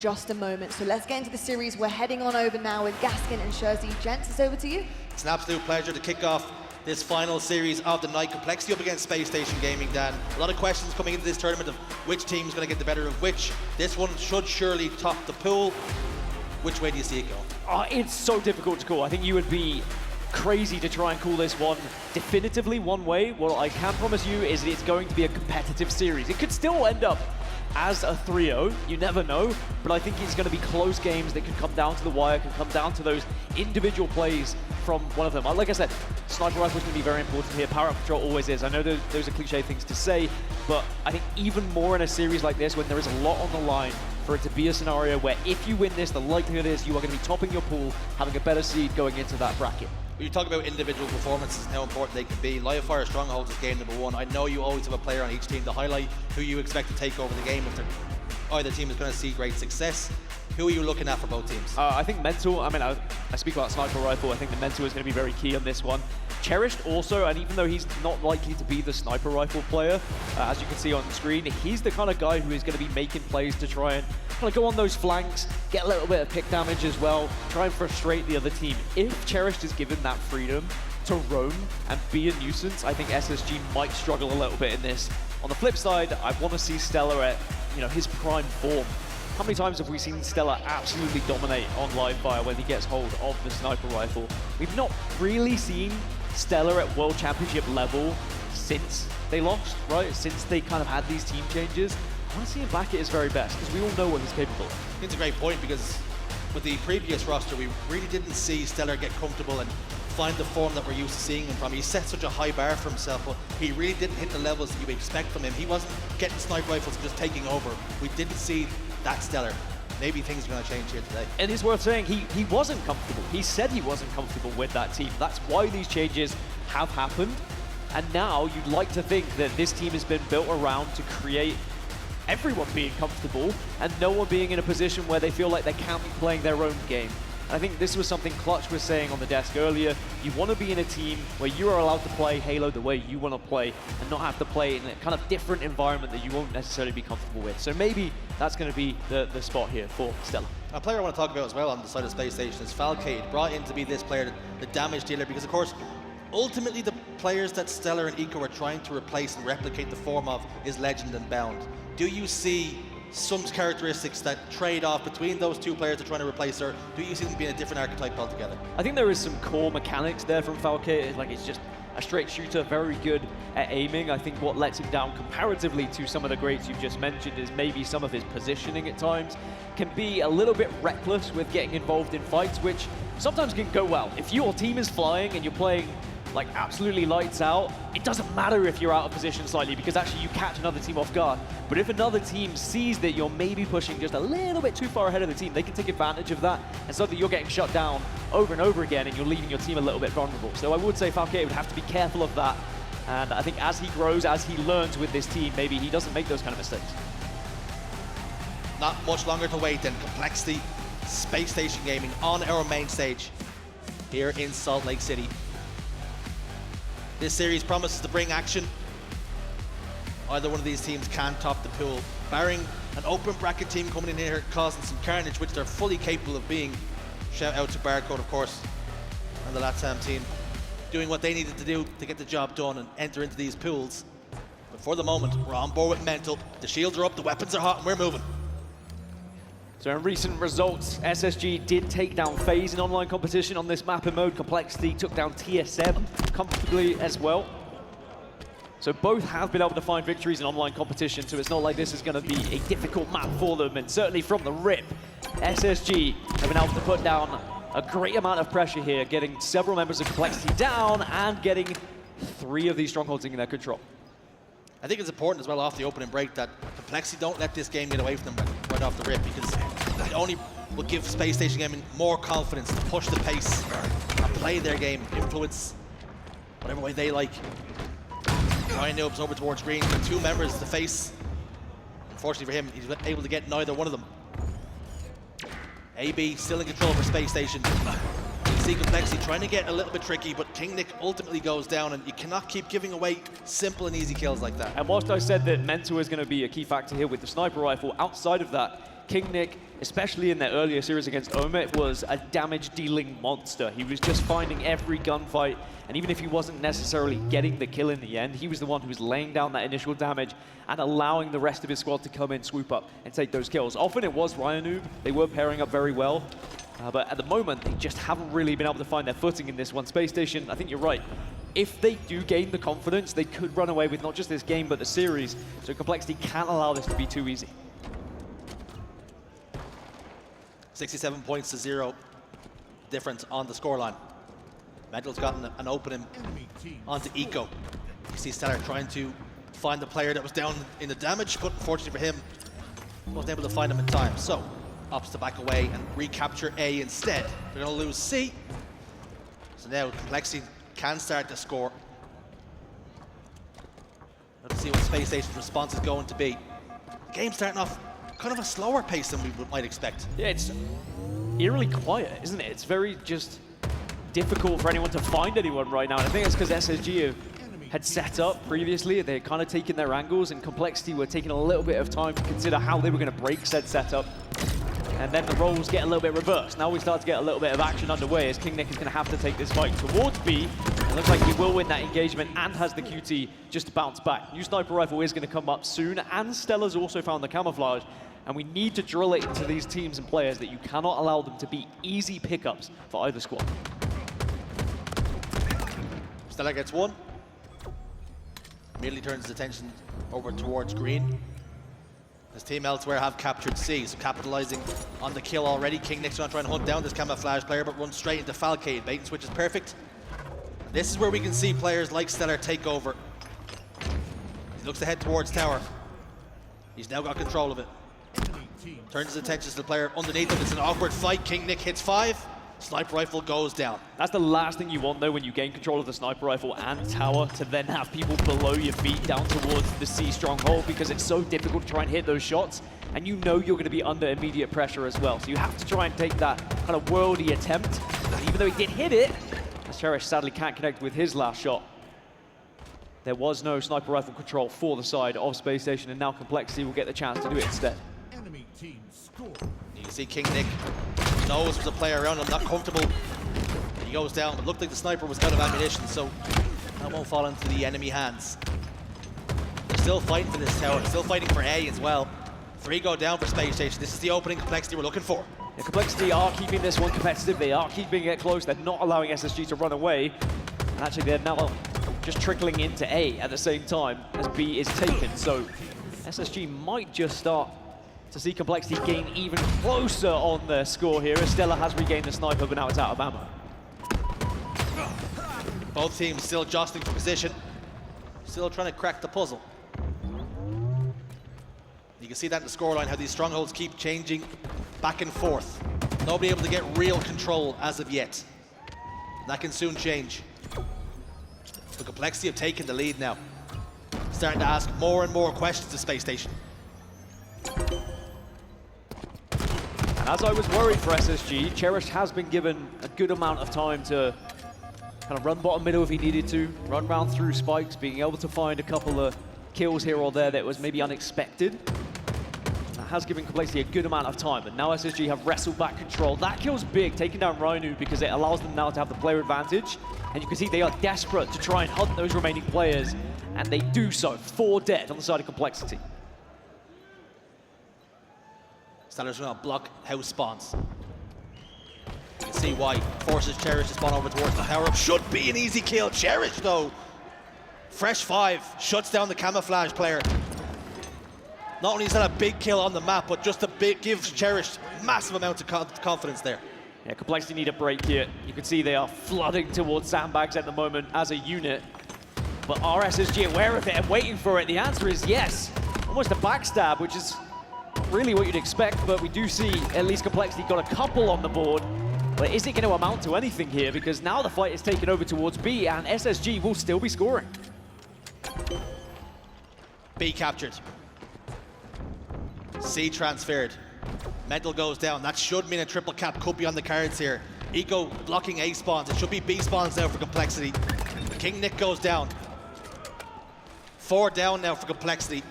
just a moment. So let's get into the series. We're heading on over now with Gaskin and Cherished. Gents, it's over to you. It's an absolute pleasure to kick off this final series of the night. Complexity up against Spacestation Gaming, Dan. A lot of questions coming into this tournament of which team's going to get the better of which. This one should surely top the pool. Which way do you see it going? Oh, it's so difficult to call. I think you would be crazy to try and call this one definitively one way. What I can promise you is that it's going to be a competitive series. It could still end up as a 3-0, you never know, but I think it's going to be close games that could come down to the wire, could come down to those individual plays from one of them. Like I said, sniper rifle is going to be very important here. Power-up control always is. I know those are cliche things to say, but I think even more in a series like this when there is a lot on the line, for it to be a scenario where if you win this, the likelihood is you are going to be topping your pool, having a better seed going into that bracket. When you talk about individual performances and how important they can be, Live Fire Strongholds is game number one. I know you always have a player on each team to highlight who you expect to take over the game if either team is going to see great success. Who are you looking at for both teams? I think mental, I speak about sniper rifle, I think the mental is going to be very key on this one. Cherished also, and even though he's not likely to be the sniper rifle player, as you can see on the screen, he's the kind of guy who is going to be making plays to try and kind of go on those flanks, get a little bit of pick damage as well, try and frustrate the other team. If Cherished is given that freedom to roam and be a nuisance, I think SSG might struggle a little bit in this. On the flip side, I want to see StelluR at his prime form. How many times have we seen StelluR absolutely dominate on live fire when he gets hold of the sniper rifle? We've not really seen StelluR at World Championship level since they lost, right? Since they kind of had these team changes. I want to see him back at his very best, because we all know what he's capable of. It's a great point, because with the previous roster, we really didn't see StelluR get comfortable and find the form that we're used to seeing him from. He set such a high bar for himself, but he really didn't hit the levels that you expect from him. He wasn't getting sniper rifles and just taking over. We didn't see that StelluR. Maybe things are going to change here today. And it's worth saying, he wasn't comfortable. He said he wasn't comfortable with that team. That's why these changes have happened. And now you'd like to think that this team has been built around to create everyone being comfortable and no one being in a position where they feel like they can't be playing their own game. And I think this was something Clutch was saying on the desk earlier. You want to be in a team where you are allowed to play Halo the way you want to play and not have to play in a kind of different environment that you won't necessarily be comfortable with. So maybe that's going to be the spot here for StelluR. A player I want to talk about as well on the side of Spacestation is Falcated, brought in to be this player, the damage dealer, because of course, ultimately the players that StelluR and Eco are trying to replace and replicate the form of is Legend and Bound. Do you see some characteristics that trade off between those two players they're trying to replace, or do you see them being a different archetype altogether? I think there is some core mechanics there from Falcated. Like, it's just a straight shooter, very good at aiming. I think what lets him down comparatively to some of the greats you've just mentioned is maybe some of his positioning at times. Can be a little bit reckless with getting involved in fights, which sometimes can go well. If your team is flying and you're playing like absolutely lights out, it doesn't matter if you're out of position slightly, because actually you catch another team off guard. But if another team sees that you're maybe pushing just a little bit too far ahead of the team, they can take advantage of that, and so that you're getting shut down over and over again and you're leaving your team a little bit vulnerable. So I would say Falcated would have to be careful of that, and I think as he grows, as he learns with this team, maybe he doesn't make those kind of mistakes. Not much longer to wait then. Complexity, Spacestation Gaming on our main stage here in Salt Lake City. This series promises to bring action. Either one of these teams can top the pool, barring an open bracket team coming in here causing some carnage, which they're fully capable of being. Shout out to Barcode, of course, and the LATAM team, doing what they needed to do to get the job done and enter into these pools. But for the moment, we're on board with mental. The shields are up, the weapons are hot, and we're moving. So in recent results, SSG did take down FaZe in online competition on this map and mode. Complexity took down TSM comfortably as well. So both have been able to find victories in online competition, so it's not like this is going to be a difficult map for them. And certainly from the rip, SSG have been able to put down a great amount of pressure here, getting several members of Complexity down and getting 3 of these strongholds in their control. I think it's important as well off the opening break that Complexity don't let this game get away from them right off the rip, because it only will give Spacestation Gaming more confidence to push the pace and play their game, influence whatever way they like. RyaNoob's over towards green with 2 members to face. Unfortunately for him, he's able to get neither one of them. AB still in control for Spacestation. You see Complexity trying to get a little bit tricky, but KingNick ultimately goes down, and you cannot keep giving away simple and easy kills like that. And whilst I said that mental is going to be a key factor here with the sniper rifle, outside of that, KingNick, especially in their earlier series against Omet, was a damage-dealing monster. He was just finding every gunfight, and even if he wasn't necessarily getting the kill in the end, he was the one who was laying down that initial damage and allowing the rest of his squad to come in, swoop up, and take those kills. Often it was RyaNoob. They were pairing up very well, but at the moment, they just haven't really been able to find their footing in this one. Spacestation, I think you're right. If they do gain the confidence, they could run away with not just this game, but the series. So Complexity can't allow this to be too easy. 67 points to 0 difference on the scoreline. Mental's gotten an opening onto Eco. You see StelluR trying to find the player that was down in the damage, but unfortunately for him, wasn't able to find him in time. So, opts to back away and recapture A instead. They're going to lose C. So now Complexity can start to score. Let's see what Spacestation's response is going to be. The game's starting off kind of a slower pace than we might expect. Yeah, it's eerily quiet, isn't it? It's very just difficult for anyone to find anyone right now. And I think it's because SSG had set up previously. They had kind of taken their angles, and Complexity were taking a little bit of time to consider how they were going to break said setup. And then the roles get a little bit reversed. Now we start to get a little bit of action underway as KingNick is going to have to take this fight towards B. It looks like he will win that engagement and has the QT just to bounce back. New sniper rifle is going to come up soon, and StelluR's also found the camouflage. And we need to drill it into these teams and players that you cannot allow them to be easy pickups for either squad. StelluR gets one. Immediately turns his attention over towards green. His team elsewhere have captured C, so capitalizing on the kill already. KingNick's going to try and hunt down this camouflage player, but runs straight into Falcated. Bait and switch is perfect. And this is where we can see players like StelluR take over. He looks to head towards tower. He's now got control of it. Turns his attention to the player underneath him. It's an awkward fight. KingNick hits 5. Sniper rifle goes down. That's the last thing you want, though, when you gain control of the sniper rifle and tower, to then have people below your feet down towards the C stronghold, because it's so difficult to try and hit those shots, and you know you're going to be under immediate pressure as well. So you have to try and take that kind of worldy attempt. And even though he did hit it, as Cherished sadly can't connect with his last shot, there was no sniper rifle control for the side of Spacestation, and now Complexity will get the chance to do it instead. Enemy team score. You can see KingNick knows there's a player around him, not comfortable. He goes down, but looked like the sniper was out of ammunition, so that won't fall into the enemy hands. They're still fighting for this tower, still fighting for A as well. 3 go down for Spacestation. This is the opening Complexity we're looking for. Yeah, Complexity are keeping this one competitive. They are keeping it close. They're not allowing SSG to run away. And actually, they're now just trickling into A at the same time as B is taken. So SSG might just start to see Complexity gain even closer on their score here, as StelluR has regained the sniper, but now it's out of ammo. Both teams still jostling for position, still trying to crack the puzzle. You can see that in the scoreline, how these strongholds keep changing back and forth. Nobody able to get real control as of yet. That can soon change. But Complexity have taken the lead now, starting to ask more and more questions to Spacestation. And as I was worried for SSG, Cherished has been given a good amount of time to kind of run bottom middle if he needed to, run round through spikes, being able to find a couple of kills here or there that was maybe unexpected. That has given Complexity a good amount of time, but now SSG have wrestled back control. That kill's big, taking down RyaNoob, because it allows them now to have the player advantage. And you can see they are desperate to try and hunt those remaining players, and they do so. 4 dead on the side of Complexity. StelluR's going to block house spawns. You can see why. Forces Cherished to spawn over towards the tower. Should be an easy kill. Cherished, though. Fresh 5 shuts down the camouflage player. Not only is that a big kill on the map, but just to give Cherished massive amounts of confidence there. Yeah, Complexity need a break here. You can see they are flooding towards sandbags at the moment as a unit. But are SSG aware of it and waiting for it? The answer is yes. Almost a backstab, which is really what you'd expect, but we do see at least Complexity got a couple on the board. But is it going to amount to anything here? Because now the fight is taken over towards B, and SSG will still be scoring. B captured. C transferred. Mental goes down. That should mean a triple cap could be on the cards here. Eco blocking A spawns. It should be B spawns now for Complexity. KingNick goes down. 4 down now for Complexity.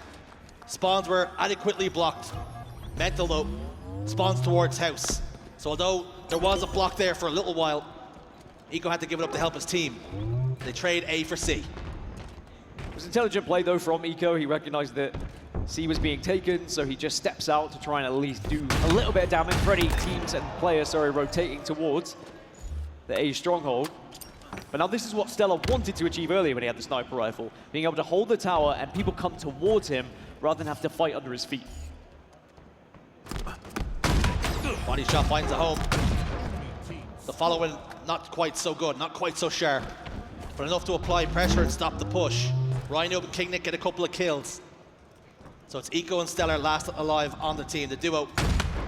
Spawns were adequately blocked. Mental, though, spawns towards house. So although there was a block there for a little while, Eco had to give it up to help his team. They trade A for C. It was intelligent play though from Eco. He recognized that C was being taken, so he just steps out to try and at least do a little bit of damage for any teams and players, rotating towards the A stronghold. But now this is what StelluR wanted to achieve earlier when he had the sniper rifle, being able to hold the tower and people come towards him rather than have to fight under his feet. Body shot finds a home. The following, not quite so good, not quite so sharp, but enough to apply pressure and stop the push. RyaNoob and KingNick get a couple of kills. So it's Eco and StelluR last alive on the team. The duo,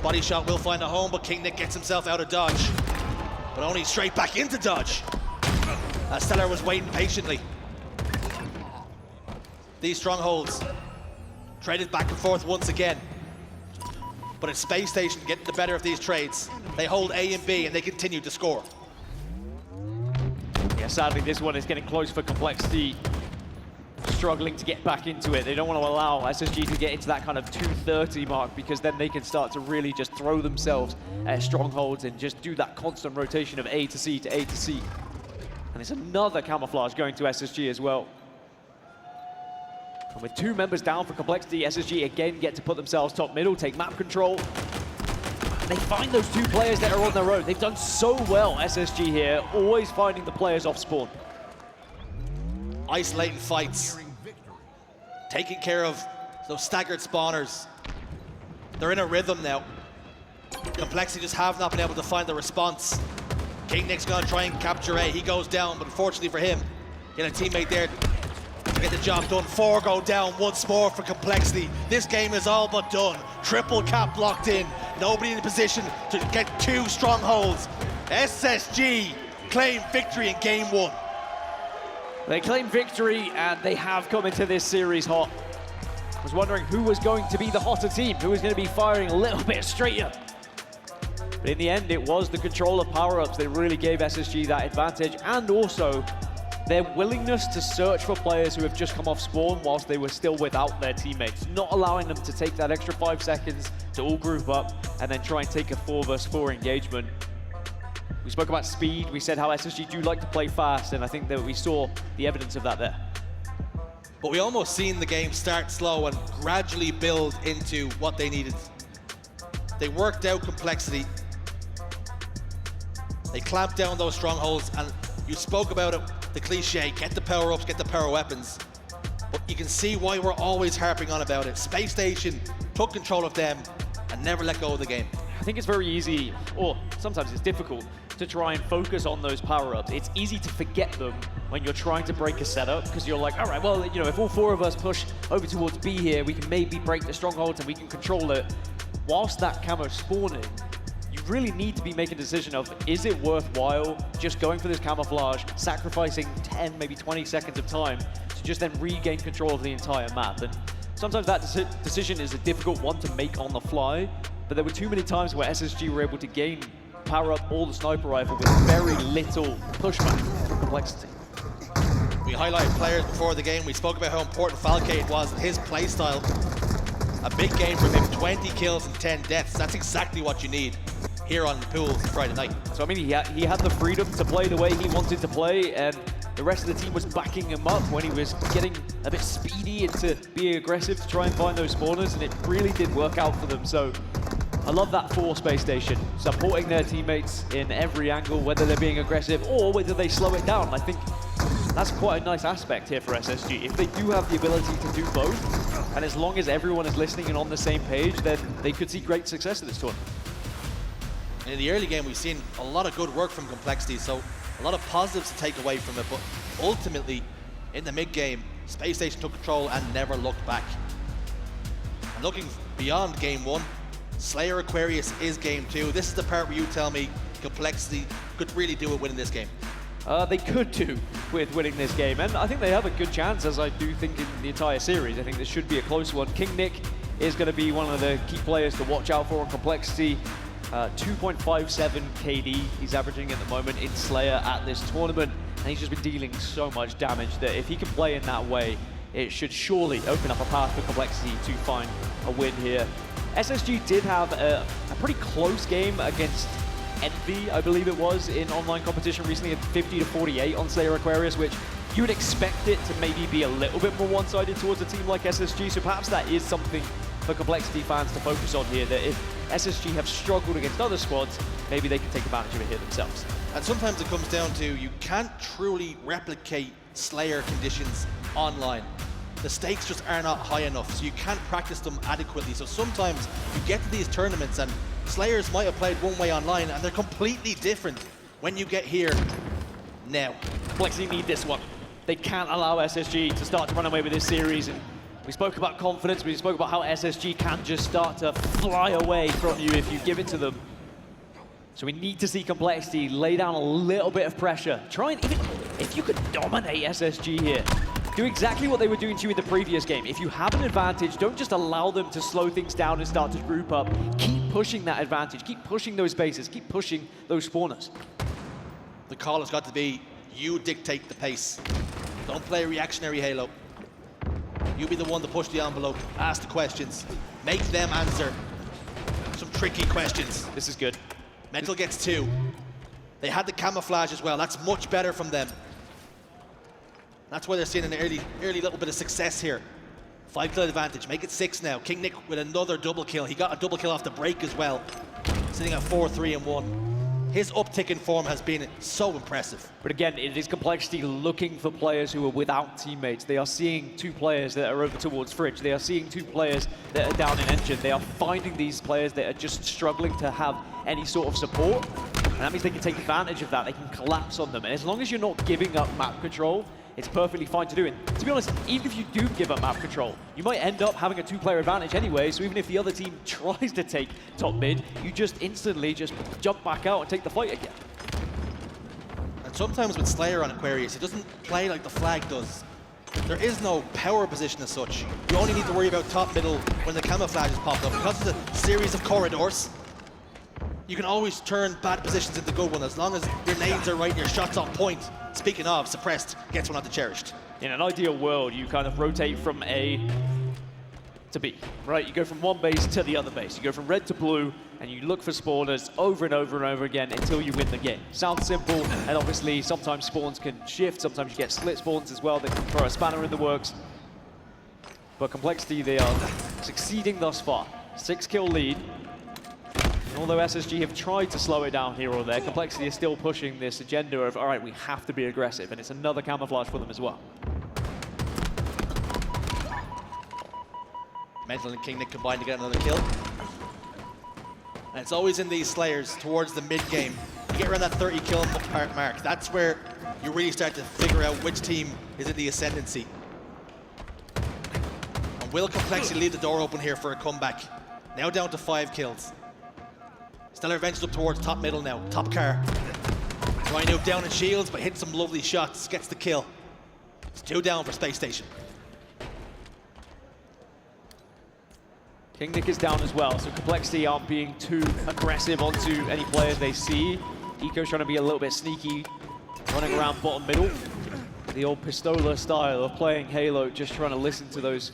body shot will find a home, but KingNick gets himself out of dodge, but only straight back into dodge, as StelluR was waiting patiently. These strongholds traded back and forth once again, but it's Spacestation getting the better of these trades. They hold A and B and they continue to score. Yeah, sadly this one is getting close for Complexity, struggling to get back into it. They don't want to allow SSG to get into that kind of 230 mark, because then they can start to really just throw themselves at strongholds and just do that constant rotation of A to C to A to C. And there's another camouflage going to SSG as well. And with 2 members down for Complexity, SSG again get to put themselves top middle, take map control. And they find those 2 players that are on their own. They've done so well, SSG here, always finding the players off spawn. Isolating fights, taking care of those staggered spawners. They're in a rhythm now. Complexity just have not been able to find the response. KingNick's gonna try and capture A. He goes down, but unfortunately for him, he had a teammate there to get the job done. 4 go down once more for Complexity. This game is all but done. Triple cap locked in. Nobody in a position to get 2 strongholds. SSG claim victory in game 1. They claim victory, and they have come into this series hot. I was wondering who was going to be the hotter team, who was going to be firing a little bit straighter. But in the end, it was the control of power-ups that really gave SSG that advantage, and also their willingness to search for players who have just come off spawn whilst they were still without their teammates, not allowing them to take that extra 5 seconds to all group up and then try and take a 4 versus 4 engagement. We spoke about speed, we said how SSG do like to play fast, and I think that we saw the evidence of that there. But we almost seen the game start slow and gradually build into what they needed. They worked out Complexity. They clamped down those strongholds, and you spoke about it, the cliche, get the power-ups, get the power weapons. But you can see why we're always harping on about it. Spacestation took control of them and never let go of the game. I think it's very easy, or sometimes it's difficult, to try and focus on those power-ups. It's easy to forget them when you're trying to break a setup, because you're like, all right, well, you know, if all 4 of us push over towards B here, we can maybe break the strongholds and we can control it. Whilst that camo's spawning, you really need to be making a decision of, is it worthwhile just going for this camouflage, sacrificing 10, maybe 20 seconds of time to just then regain control of the entire map? And sometimes that decision is a difficult one to make on the fly, but there were too many times where SSG were able to power up all the sniper rifle with very little pushback from Complexity. We highlighted players before the game. We spoke about how important Falcated was and his playstyle. A big game for him, 20 kills and 10 deaths. That's exactly what you need here on Pools Friday night. So I mean, he had the freedom to play the way he wanted to play, and the rest of the team was backing him up when he was getting a bit speedy into being aggressive to try and find those spawners, and it really did work out for them. So I love that for Spacestation, supporting their teammates in every angle, whether they're being aggressive or whether they slow it down. I think that's quite a nice aspect here for SSG. If they do have the ability to do both, and as long as everyone is listening and on the same page, then they could see great success in this tournament. In the early game, we've seen a lot of good work from Complexity, so a lot of positives to take away from it, but ultimately, in the mid-game, Spacestation took control and never looked back. And looking beyond game 1, StelluR Aquarius is game 2. This is the part where you tell me Complexity could really do it winning this game. They could do with winning this game, and I think they have a good chance, as I do think in the entire series. I think this should be a close one. KingNick is going to be one of the key players to watch out for on Complexity. 2.57 KD he's averaging at the moment in StelluR at this tournament, and he's just been dealing so much damage that if he can play in that way, it should surely open up a path for Complexity to find a win here. SSG did have a pretty close game against Envy, I believe it was, in online competition recently, at 50-48 on StelluR Aquarius, which you would expect it to maybe be a little bit more one-sided towards a team like SSG, so perhaps that is something for Complexity fans to focus on here, that if SSG have struggled against other squads, maybe they can take advantage of it here themselves. And sometimes it comes down to you can't truly replicate StelluR conditions online. The stakes just are not high enough, so you can't practice them adequately. So sometimes you get to these tournaments and StelluRs might have played one way online and they're completely different when you get here now. Complexity need this one. They can't allow SSG to start to run away with this series. And we spoke about confidence, we spoke about how SSG can just start to fly away from you if you give it to them. So we need to see Complexity lay down a little bit of pressure. Try and even, if you could dominate SSG here, do exactly what they were doing to you in the previous game. If you have an advantage, don't just allow them to slow things down and start to group up. Keep pushing that advantage, keep pushing those bases, keep pushing those spawners. The call has got to be, you dictate the pace. Don't play reactionary Halo. You be the one to push the envelope, ask the questions, make them answer some tricky questions. This is good. Mental gets 2. They had the camouflage as well. That's much better from them. That's why they're seeing an early little bit of success here. 5 kill advantage, make it 6 now. KingNick with another double kill. He got a double kill off the break as well. Sitting at 4, 3, and 1. His uptick in form has been so impressive. But again, it is Complexity looking for players who are without teammates. They are seeing 2 players that are over towards Fridge. They are seeing 2 players that are down in Engine. They are finding these players that are just struggling to have any sort of support. And that means they can take advantage of that. They can collapse on them. And as long as you're not giving up map control, it's perfectly fine to do it. To be honest, even if you do give up map control, you might end up having a 2-player advantage anyway, so even if the other team tries to take top mid, you just instantly just jump back out and take the fight again. And sometimes with StelluR on Aquarius, it doesn't play like the flag does. There is no power position as such. You only need to worry about top middle when the camouflage is popped up. Because it's a series of corridors, you can always turn bad positions into good ones as long as your nades are right and your shots on point. Speaking of, Suppressed gets one out to Cherished. In an ideal world, you kind of rotate from A to B, right? You go from one base to the other base. You go from red to blue, and you look for spawners over and over and over again until you win the game. Sounds simple, and obviously sometimes spawns can shift, sometimes you get split spawns as well that can throw a spanner in the works. But Complexity, they are succeeding thus far. 6-kill lead. And although SSG have tried to slow it down here or there, Complexity is still pushing this agenda of, all right, we have to be aggressive, and it's another camouflage for them as well. Mental and KingNick combined to get another kill. And it's always in these StelluRs towards the mid-game. You get around that 30 kill mark, that's where you really start to figure out which team is in the ascendancy. And will Complexity leave the door open here for a comeback? Now down to 5 kills. StelluR ventures up towards top middle now, top car. RyaNoob down in shields, but hits some lovely shots, gets the kill. It's 2 down for Spacestation. KingNick is down as well, so Complexity aren't being too aggressive onto any players they see. Eco's trying to be a little bit sneaky, running around bottom middle. The old Pistola style of playing Halo, just trying to listen to those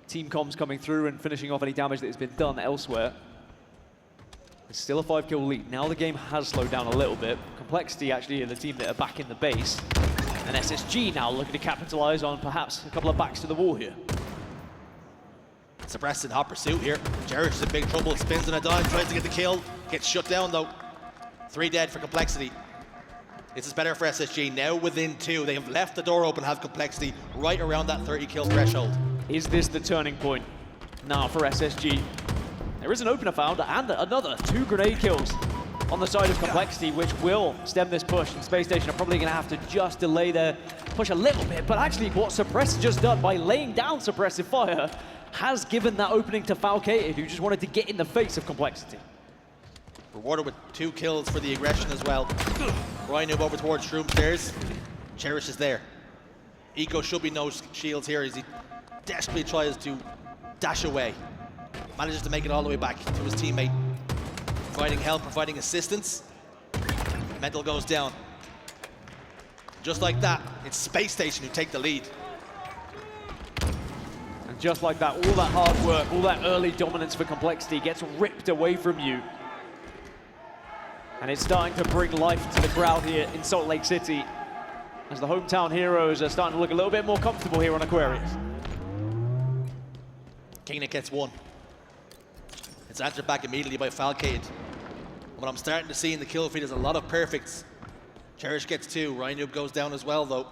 team comms coming through and finishing off any damage that has been done elsewhere. It's still a 5-kill lead. Now the game has slowed down a little bit. Complexity actually are the team that are back in the base. And SSG now looking to capitalize on perhaps a couple of backs to the wall here. Suppressed in hot pursuit here. Cherished is in big trouble, spins on a dime, tries to get the kill. Gets shut down though. 3 dead for Complexity. This is better for SSG. Now within 2, they have left the door open, have Complexity right around that 30 kill threshold. Is this the turning point now for SSG? There is an opener found and another 2 grenade kills on the side of Complexity, which will stem this push. And Spacestation are probably going to have to just delay their push a little bit. But actually what Suppressed just done by laying down suppressive fire has given that opening to Falcated, who just wanted to get in the face of Complexity. Rewarded with 2 kills for the aggression as well. RyaNoob over towards Shroom Stairs. Cherished is there. Eco should be no shields here as he desperately tries to dash away. Manages to make it all the way back to his teammate. Providing help, providing assistance. Mental goes down. Just like that, it's Spacestation who take the lead. And just like that, all that hard work, all that early dominance for Complexity gets ripped away from you And it's starting to bring life to the crowd here in Salt Lake City, as the hometown heroes are starting to look a little bit more comfortable here on Aquarius. KingNick gets one. It's answered back immediately by Falcated. What I'm starting to see in the kill feed is a lot of perfects. Cherished gets two. RyaNoob goes down as well, though.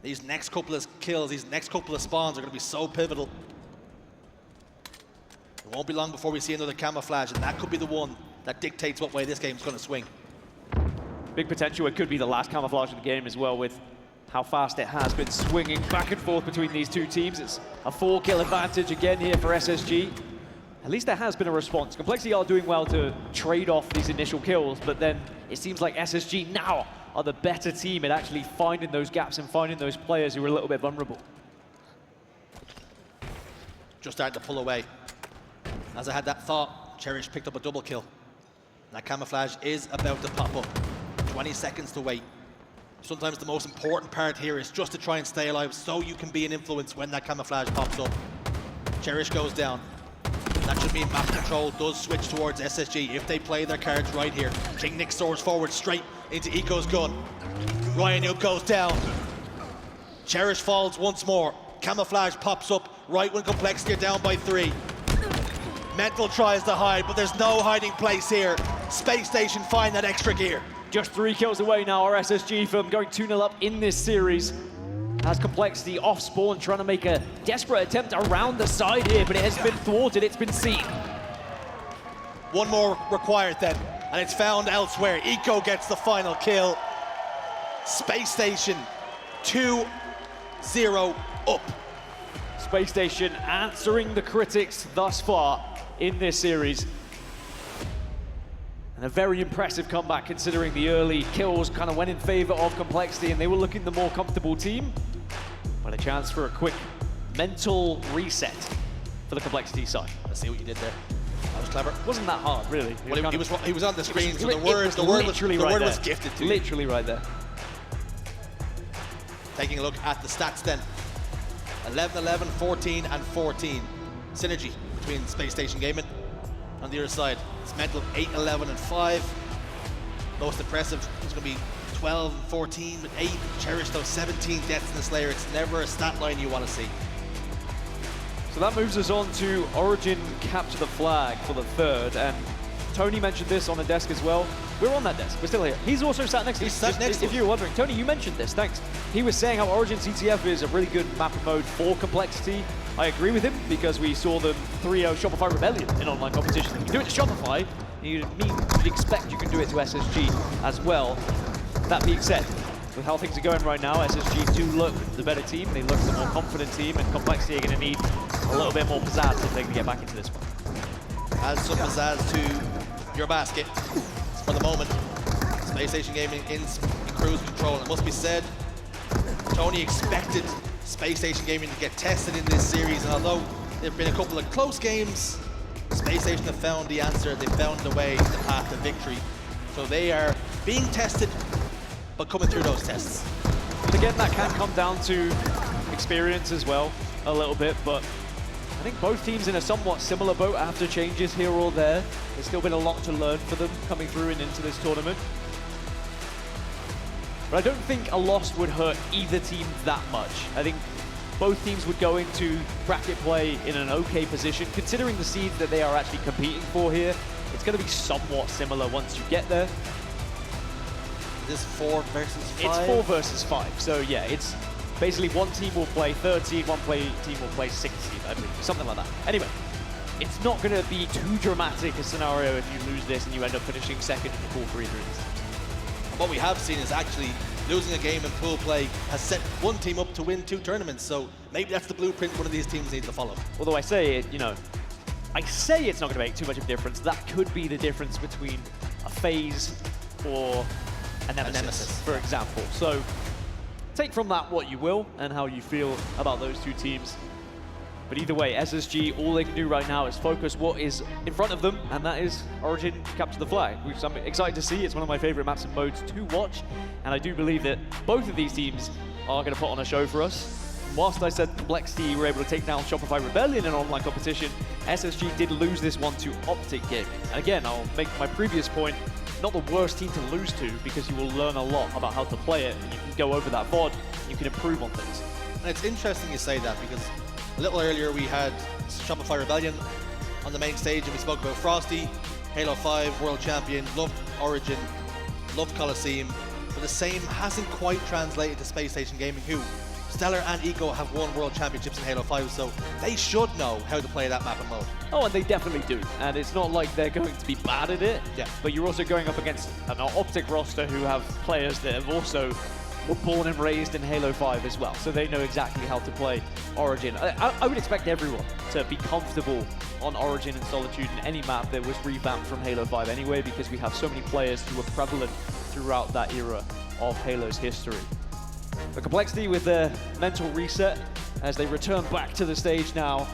These next couple of kills, these next couple of spawns are going to be so pivotal. It won't be long before we see another camouflage, and that could be the one that dictates what way this game's going to swing. Big potential. It could be the last camouflage of the game as well, with how fast it has been swinging back and forth between these two teams. It's a 4-kill advantage again here for SSG. At least there has been a response. Complexity are doing well to trade off these initial kills, but then it seems like SSG now are the better team at actually finding those gaps and finding those players who are a little bit vulnerable. Just starting to pull away. As I had that thought, Cherished picked up a double kill. That camouflage is about to pop up. 20 seconds to wait. Sometimes the most important part here is just to try and stay alive so you can be an influence when that camouflage pops up. Cherished goes down. That should mean map control does switch towards SSG if they play their cards right here. KingNick soars forward straight into Eco's gun. RyaNoob goes down. Cherished falls once more. Camouflage pops up right when Complexity are down by 3. Mental tries to hide, but there's no hiding place here. Spacestation find that extra gear. Just 3 kills away now are SSG from going 2-0 up in this series. Has Complexity off spawn, trying to make a desperate attempt around the side here, but it has been thwarted, it's been seen. One more required then, and it's found elsewhere. Eco gets the final kill. Spacestation 2-0 up. Spacestation answering the critics thus far in this series. And a very impressive comeback considering the early kills kind of went in favor of Complexity and they were looking the more comfortable team. But a chance for a quick mental reset for the Complexity side. Let's see what you did there. That was clever. Wasn't that hard, really. Well, he was on the screen, so the word was was gifted to you. Literally right there. Taking a look at the stats then. 11-11, 14 and 14. Synergy between Spacestation Gaming. On the other side, it's Mental 8-11 and 5. Most impressive is going to be 12 and 14 with 8. Cherished those 17 deaths in the Slayer. It's never a stat line you want to see. So that moves us on to Origin capture the flag for the third, and Tony mentioned this on the desk as well. We're on that desk, we're still here. He's also sat next to us. If you were wondering, Tony, you mentioned this, thanks. He was saying how Origin CTF is a really good map and mode for Complexity. I agree with him, because we saw them 3-0 Shopify Rebellion in online competition. You can do it to Shopify, you'd expect you can do it to SSG as well. That being said, with how things are going right now, SSG do look the better team, they look the more confident team, and Complexity are going to need a little bit more pizzazz if they can get back into this one. Add some pizzazz to your basket for the moment. Spacestation Gaming in cruise control. It must be said, Tony expected Spacestation Gaming to get tested in this series, and although there have been a couple of close games, Spacestation have found the answer, they found the way, the path to victory. So they are being tested, but coming through those tests. And again, that can come down to experience as well, a little bit, but I think both teams in a somewhat similar boat after changes here or there. There's still been a lot to learn for them coming through and into this tournament. But I don't think a loss would hurt either team that much. I think both teams would go into bracket play in an okay position, considering the seeds that they are actually competing for here. It's going to be somewhat similar once you get there. Is this 4 versus 5? It's 4 versus 5, so yeah, it's basically one team will play 3rd seed, one team will play 6th seed, I believe, something like that. Anyway, it's not going to be too dramatic a scenario if you lose this and you end up finishing 2nd in the pool 3 through this. What we have seen is actually losing a game in pool play has set one team up to win 2 tournaments, so maybe that's the blueprint one of these teams needs to follow. Although I say it, I say it's not going to make too much of a difference. That could be the difference between a phase or a nemesis, for example. So take from that what you will and how you feel about those two teams. But either way, SSG, all they can do right now is focus what is in front of them, and that is Origin capture the flag, which I'm excited to see. It's one of my favorite maps and modes to watch, and I do believe that both of these teams are going to put on a show for us. whilst I said Complexity were able to take down Shopify Rebellion in online competition, SSG did lose this one to Optic Gaming. And again, I'll make my previous point, not the worst team to lose to, because you will learn a lot about how to play it, and you can go over that VOD, and you can improve on things. And it's interesting you say that, because a little earlier we had Shopify Rebellion on the main stage, and we spoke about Frosty, Halo 5 world champion, loved Origin, loved Coliseum, but the same hasn't quite translated to Spacestation Gaming, who StelluR and Eco have won world championships in Halo 5, so they should know how to play that map and mode. Oh, and they definitely do. And it's not like they're going to be bad at it, Yeah. but you're also going up against an Optic roster who have players that have also were born and raised in Halo 5 as well, so they know exactly how to play Origin. I would expect everyone to be comfortable on Origin and Solitude in any map that was revamped from Halo 5 anyway, because we have so many players who were prevalent throughout that era of Halo's history. The Complexity with their mental reset as they return back to the stage now,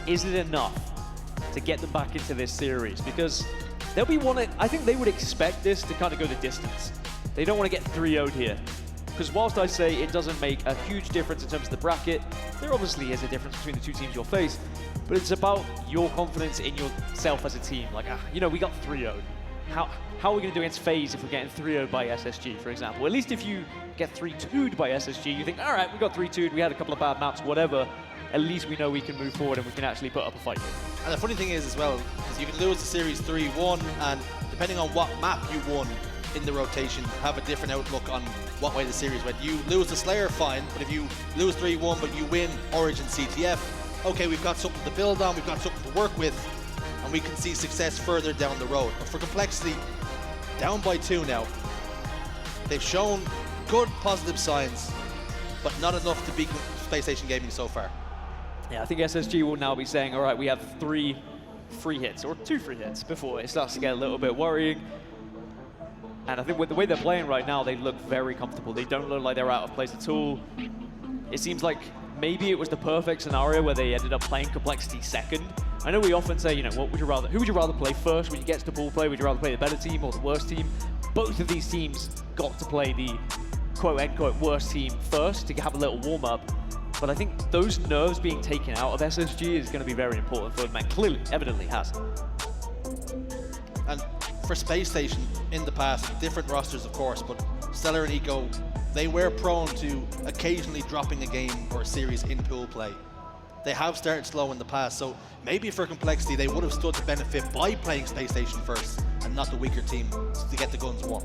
is it enough to get them back into this series? Because they'll be I think they would expect this to kind of go the distance. They don't want to get 3-0'd here. Because whilst I say it doesn't make a huge difference in terms of the bracket, there obviously is a difference between the two teams you'll face, but it's about your confidence in yourself as a team. Like, you know, we got 3-0'd. How are we going to do against FaZe if we're getting 3-0'd by SSG, for example? At least if you get 3-2'd by SSG, you think, all right, we got 3-2'd, we had a couple of bad maps, whatever. At least we know we can move forward and we can actually put up a fight. And the funny thing is as well, is you can lose the series 3-1, and depending on what map you won in the rotation, have a different outlook on what way the series went. You lose the Slayer, fine, but if you lose 3-1 but you win Origin CTF, okay, we've got something to build on, we've got something to work with, and we can see success further down the road. But for Complexity, down by 2 now. They've shown good positive signs, but not enough to beat Spacestation Gaming so far. Yeah, I think SSG will now be saying, all right, we have 3 free hits, or 2 free hits before it starts to get a little bit worrying. And I think with the way they're playing right now, they look very comfortable. They don't look like they're out of place at all. It seems like maybe it was the perfect scenario where they ended up playing Complexity second. I know we often say, you know, who would you rather play first when you get to ball play? Would you rather play the better team or the worst team? Both of these teams got to play the quote-unquote worst team first to have a little warm-up. But I think those nerves being taken out of SSG is going to be very important for them, and clearly, evidently has. And for Spacestation in the past, different rosters of course, but StelluR and Eco, they were prone to occasionally dropping a game or a series in pool play. They have started slow in the past, so maybe for Complexity they would have stood to benefit by playing Spacestation first and not the weaker team to get the guns warm.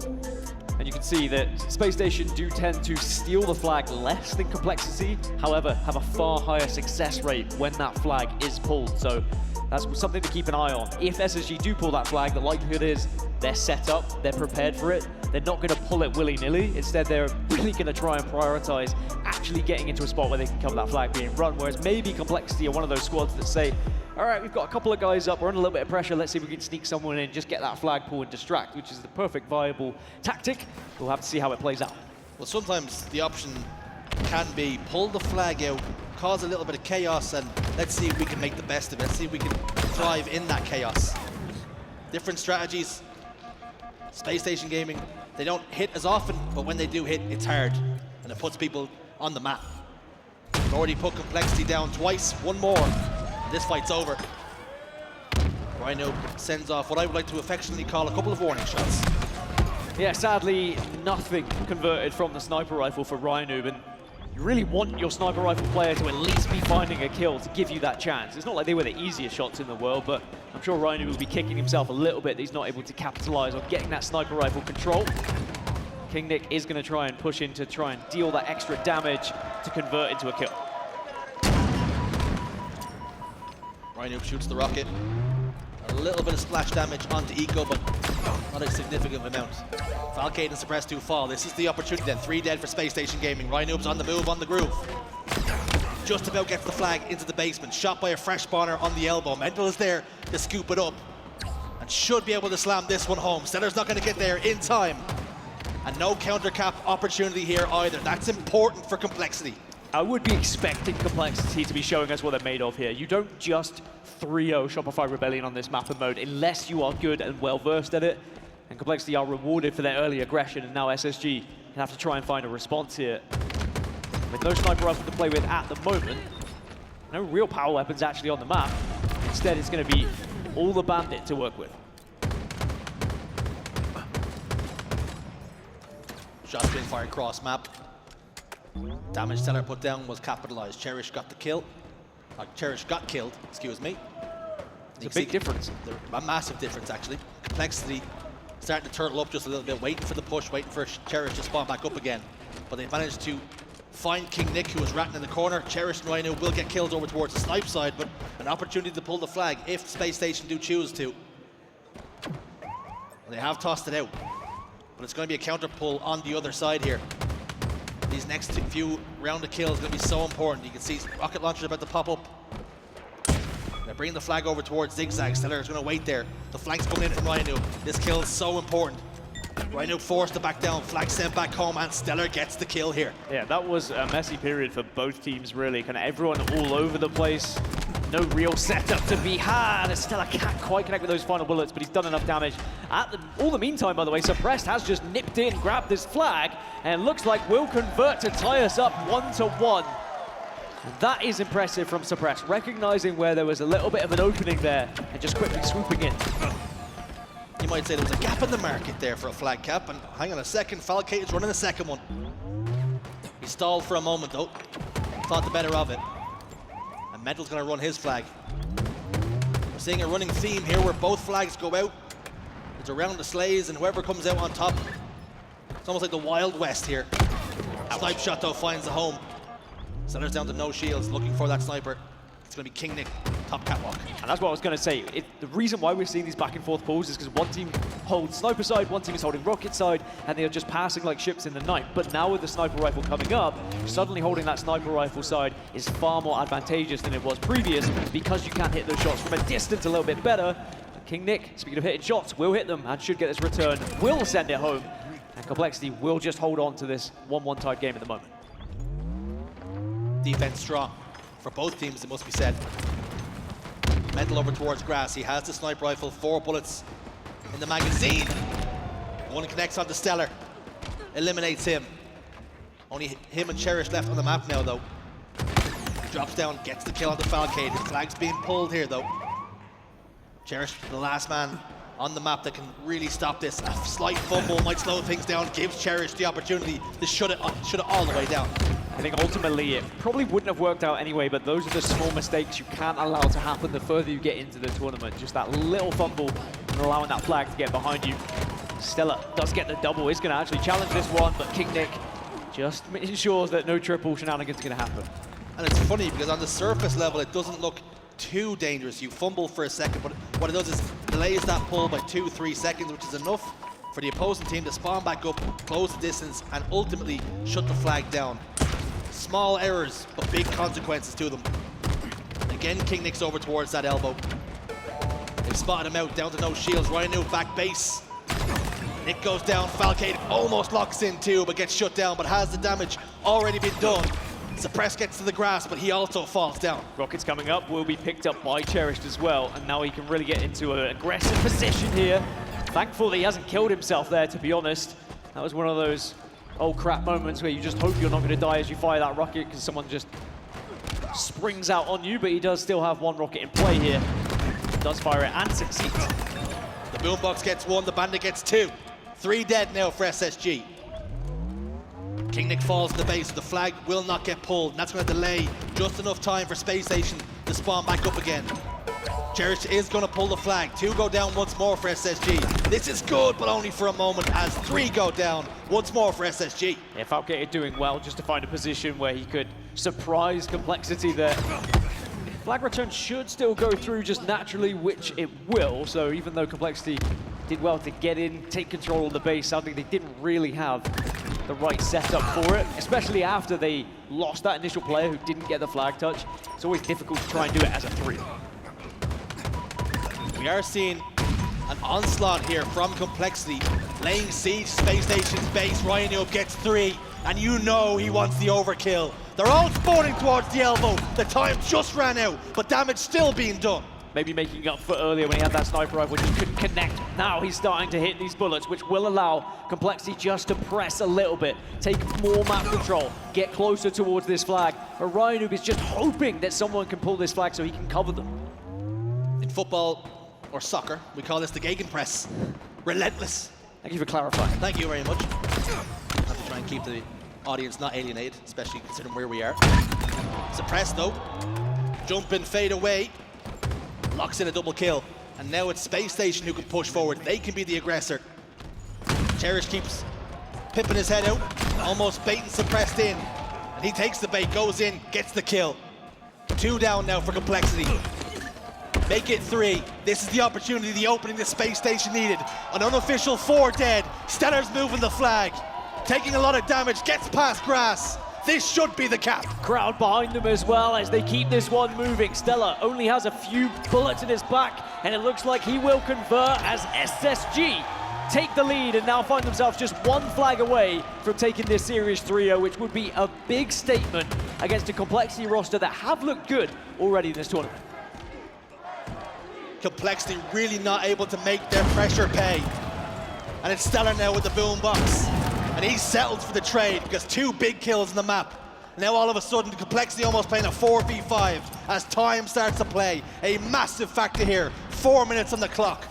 And you can see that Spacestation do tend to steal the flag less than Complexity, however, have a far higher success rate when that flag is pulled. So that's something to keep an eye on. If SSG do pull that flag, the likelihood is they're set up, they're prepared for it. They're not going to pull it willy-nilly. Instead, they're really going to try and prioritize actually getting into a spot where they can cover that flag being run. Whereas maybe Complexity are one of those squads that say, all right, we've got a couple of guys up, we're under a little bit of pressure, let's see if we can sneak someone in, just get that flag pull and distract, which is the perfect viable tactic. We'll have to see how it plays out. Well, sometimes the option can be pull the flag out, cause a little bit of chaos, and let's see if we can make the best of it. Let's see if we can thrive in that chaos. Different strategies. Spacestation Gaming, they don't hit as often, but when they do hit, it's hard, and it puts people on the map. We've already put Complexity down twice, one more, and this fight's over. RyaNoob sends off what I would like to affectionately call a couple of warning shots. Yeah, sadly, nothing converted from the sniper rifle for RyaNoob, and you really want your sniper rifle player to at least be finding a kill to give you that chance. It's not like they were the easiest shots in the world, but I'm sure RyaNoob will be kicking himself a little bit that he's not able to capitalize on getting that sniper rifle control. KingNick is going to try and push in to try and deal that extra damage to convert into a kill. RyaNoob shoots the rocket. A little bit of splash damage onto Eco, but not a significant amount. Falcated and Suppressed 2 fall. This is the opportunity then. 3 dead for Spacestation Gaming. RyaNoob's on the move, on the groove. Just about gets the flag into the basement. Shot by a fresh spawner on the elbow. Mental is there to scoop it up and should be able to slam this one home. StelluR's not going to get there in time. And no counter cap opportunity here either. That's important for Complexity. I would be expecting Complexity to be showing us what they're made of here. You don't just 3-0 Shopify Rebellion on this map and mode unless you are good and well versed at it. And Complexity are rewarded for their early aggression, and now SSG can have to try and find a response here. with no sniper rifle to play with at the moment. No real power weapons actually on the map. Instead, it's going to be all the bandit to work with. Shots being fired cross map. Damage StelluR put down was capitalized. Cherished got the kill. Cherished got killed, excuse me. It's a big difference. A massive difference, actually. Complexity starting to turtle up just a little bit, waiting for the push, waiting for Cherished to spawn back up again. But they managed to find KingNick, who was ratting in the corner. Cherished and RyaNoob will get killed over towards the snipe side, but an opportunity to pull the flag if Spacestation do choose to. And they have tossed it out, but it's going to be a counter pull on the other side here. These next few round of kills are going to be so important. You can see rocket launchers about to pop up. They're bringing the flag over towards Zigzag. StelluR is going to wait there. The flank's coming in from RyaNoob. This kill is so important. RyaNoob forced to back down. Flag sent back home, and StelluR gets the kill here. Yeah, that was a messy period for both teams, really. Kind of everyone all over the place. No real setup to be had. StelluR can't quite connect with those final bullets, but he's done enough damage. All the meantime, by the way, Suppressed has just nipped in, grabbed this flag, and looks like will convert to tie us up 1-1. That is impressive from Suppressed, recognizing where there was a little bit of an opening there and just quickly swooping in. You might say there was a gap in the market there for a flag cap, and hang on a second, Falcated's running the second one. He stalled for a moment though, thought the better of it. And Mental's gonna run his flag. We're seeing a running theme here where both flags go out. It's around the sleighs, and whoever comes out on top, it's almost like the Wild West here. Snipe shot though finds the home. StelluR's down to no shields, looking for that sniper. It's going to be KingNick, top catwalk. And that's what I was going to say. The reason why we're seeing these back and forth pulls is because one team holds sniper side, one team is holding rocket side, and they are just passing like ships in the night. But now with the sniper rifle coming up, suddenly holding that sniper rifle side is far more advantageous than it was previous, because you can hit those shots from a distance a little bit better. KingNick, speaking of hitting shots, will hit them and should get this return, will send it home. And Complexity will just hold on to this 1-1 tied game at the moment. Defense strong for both teams, it must be said. Mental over towards grass. He has the sniper rifle, 4 bullets in the magazine. One connects onto StelluR, eliminates him. Only him and Cherished left on the map now though. Drops down, gets the kill on the Falcated. His flag's being pulled here though. Cherished, the last man on the map that can really stop this. A slight fumble might slow things down, gives Cherished the opportunity to shut it all the way down. I think ultimately it probably wouldn't have worked out anyway, but those are the small mistakes you can't allow to happen the further you get into the tournament. Just that little fumble and allowing that flag to get behind you. StelluR does get the double, is going to actually challenge this one, but KingNick just ensures that no triple shenanigans are going to happen. And it's funny because on the surface level it doesn't look too dangerous. You fumble for a second, but what it does is delays that pull by 2-3 seconds, which is enough for the opposing team to spawn back up, close the distance, and ultimately shut the flag down. Small errors, but big consequences to them. Again, KingNick's over towards that elbow. They've spotted him out, down to no shields. RyaNoob back base. Nick goes down, Falcated almost locks in too, but gets shut down, but has the damage already been done. Suppressed gets to the grass, but he also falls down. Rockets coming up, will be picked up by Cherished as well, and now he can really get into an aggressive position here. Thankfully, he hasn't killed himself there, to be honest. That was one of those oh crap moments where you just hope you're not going to die as you fire that rocket because someone just springs out on you, but he does still have 1 rocket in play here. Does fire it and succeeds. The boombox gets 1, the bandit gets 2. 3 dead now for SSG. KingNick falls to the base, the flag will not get pulled, and that's going to delay just enough time for Spacestation to spawn back up again. Cherished is going to pull the flag. 2 go down once more for SSG. This is good, but only for a moment, as 3 go down once more for SSG. Yeah, Falcated doing well just to find a position where he could surprise Complexity there. Flag return should still go through just naturally, which it will. So even though Complexity did well to get in, take control of the base, I think they didn't really have the right setup for it, especially after they lost that initial player who didn't get the flag touch. It's always difficult to try and do it as a 3. We are seeing an onslaught here from Complexity, laying siege to Spacestation's base. RyaNoob gets 3, and you know he wants the overkill. They're all spawning towards the elbow. The time just ran out, but damage still being done. maybe making up for earlier when he had that sniper rifle, he couldn't connect. Now he's starting to hit these bullets, which will allow Complexity just to press a little bit, take more map control, get closer towards this flag. But RyaNoob is just hoping that someone can pull this flag so he can cover them. In football or soccer, we call this the gegenpress. Relentless. Thank you for clarifying. Thank you very much. I have to try and keep the audience not alienated, especially considering where we are. Suppress though. Jump and fade away. Locks in a double kill. And now it's Spacestation who can push forward. They can be the aggressor. Cherished keeps pipping his head out, almost baiting Suppressed in. And he takes the bait, goes in, gets the kill. 2 down now for Complexity. Make it 3. This is the opportunity, the opening the Spacestation needed. An unofficial 4 dead. StelluR's moving the flag. Taking a lot of damage, gets past grass. This should be the cap. Crowd behind them as well as they keep this one moving. StelluR only has a few bullets in his back, and it looks like he will convert as SSG take the lead and now find themselves just 1 flag away from taking this series 3-0, which would be a big statement against a Complexity roster that have looked good already in this tournament. Complexity really not able to make their pressure pay. And it's StelluR now with the boombox. And he's settled for the trade because 2 big kills in the map. Now all of a sudden, Complexity almost playing a 4v5 as time starts to play. A massive factor here. 4 minutes on the clock.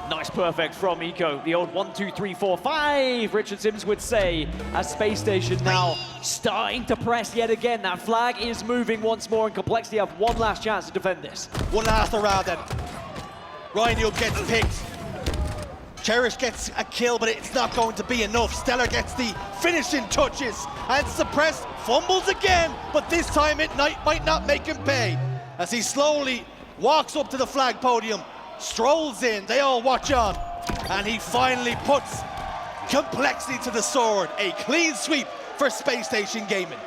Nice perfect from Eco, the old 1, 2, 3, 4, 5, Richard Sims would say, as Spacestation now starting to press yet again. That flag is moving once more, and Complexity have 1 last chance to defend this. One last hurrah then. RyaNoob gets picked. Cherished gets a kill, but it's not going to be enough. StelluR gets the finishing touches, and Suppressed fumbles again, but this time it might not make him pay. As he slowly walks up to the flag podium, strolls in, they all watch on, and he finally puts Complexity to the sword. A clean sweep for Spacestation Gaming.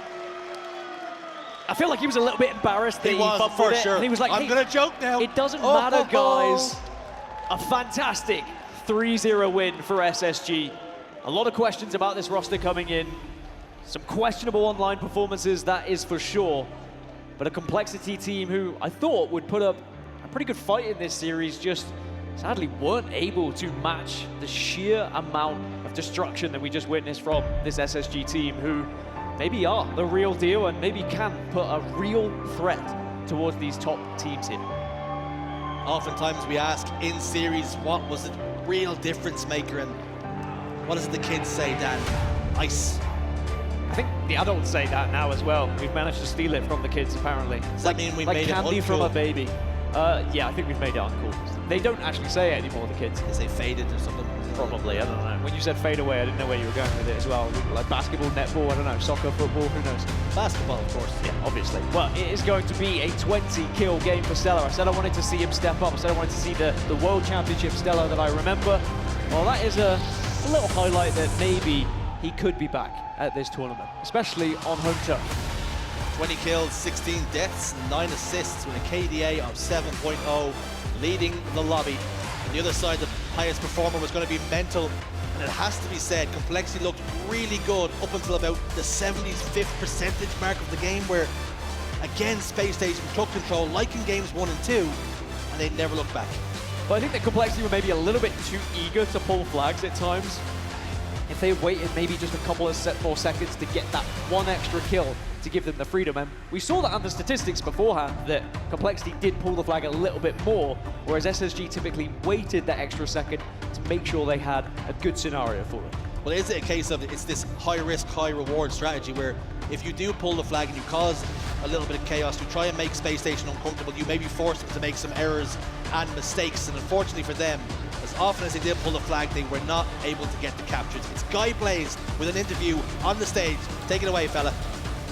I feel like he was a little bit embarrassed that He was, fumbled for it, sure. and he was like, I'm hey, gonna joke now. It doesn't matter, guys. A fantastic 3-0 win for SSG. A lot of questions about this roster coming in. Some questionable online performances, that is for sure. But a Complexity team who I thought would put up a pretty good fight in this series, just sadly weren't able to match the sheer amount of destruction that we just witnessed from this SSG team, who maybe are the real deal and maybe can put a real threat towards these top teams here. Oftentimes we ask in series, what was the real difference maker, and what does the kids say, Dan? Ice. I think the adults say that now as well. We've managed to steal it from the kids, apparently. Does that mean we like made it candy from uncool? a baby. Yeah, I think we've made it uncool. They don't actually say it anymore, the kids. They say faded or something. Probably, I don't know. When you said fade away, I didn't know where you were going with it as well. Like basketball, netball, I don't know, soccer, football, who knows? Basketball, of course. Yeah, obviously. Well, it is going to be a 20-kill game for StelluR. I said I wanted to see him step up. I said I wanted to see the World Championship StelluR that I remember. Well, that is a little highlight that maybe he could be back at this tournament, especially on home turf. 20 kills, 16 deaths, 9 assists with a KDA of 7.0, leading the lobby. On the other side, the highest performer was going to be Mental, and it has to be said, Complexity looked really good up until about the 75th percentage mark of the game, where again Spacestation took control like in games 1 and 2, and they never looked back. But I think that Complexity were maybe a little bit too eager to pull flags at times. If they waited maybe just a couple of more seconds to get that 1 extra kill to give them the freedom. And we saw that on the statistics beforehand that Complexity did pull the flag a little bit more, whereas SSG typically waited that extra second to make sure they had a good scenario for it. Well, is it a case of it's this high risk, high reward strategy where if you do pull the flag and you cause a little bit of chaos, you try and make Spacestation uncomfortable, you maybe force them to make some errors and mistakes, and unfortunately for them, as often as they did pull the flag, they were not able to get the captures. It's Guy Blaze with an interview on the stage. Take it away, fella.